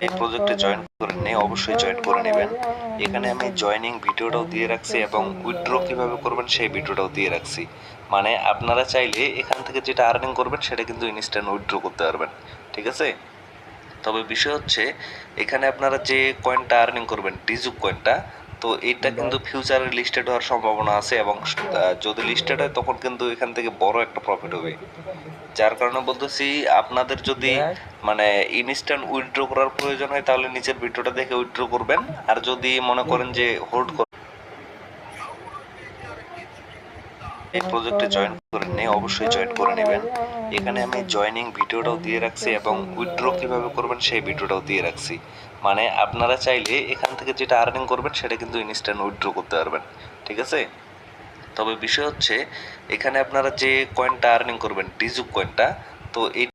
এই প্রজেক্টে জয়েন করেননি অবশ্যই জয়েন করে নেবেন। এখানে আমি জয়েনিং ভিডিওটাও দিয়ে রাখছি এবং উইথড্র কিভাবে করবেন সেই ভিডিওটাও দিয়ে রাখছি। মানে আপনারা চাইলে এখান থেকে যেটা আর্নিং করবেন সেটা কিন্তু ইনস্ট্যান্ট উইথড্র করতে পারবেন, ঠিক আছে? তবে বিষয় হচ্ছে এখানে আপনারা যে কয়েনটা আর্নিং করবেন ডিজুক কয়েনটা, তো এটা কিন্তু ফিউচারে লিস্টেড হওয়ার সম্ভাবনা আছে এবং যদি লিস্টেড হয় তখন কিন্তু এখান থেকে বড় একটা প্রফিট হবে। যার কারণে বলতেছি আপনাদের যদি মানে ইনস্ট্যান্ট উইথড্র করার প্রয়োজন হয় তাহলে নিচের ভিডিওটা দেখে উইথড্র করবেন। আর যদি মনে করেন যে হোল্ড এই প্রজেক্টে জয়েন করেননি অবশ্যই জয়েন করে নেবেন। এখানে আমি জয়েনিং ভিডিওটাও দিয়ে রাখছি এবং উইথড্র কিভাবে করবেন সেই ভিডিওটাও দিয়ে রাখছি। মানে আপনারা চাইলে এখান থেকে যেটা আর্নিং করবেন সেটা কিন্তু ইনস্ট্যান্ট উইথড্র করতে পারবেন, ঠিক আছে? তবে বিষয় হচ্ছে এখানে আপনারা যে কয়েনটা আর্নিং করবেন ডিজুক কয়েনটা, তো এই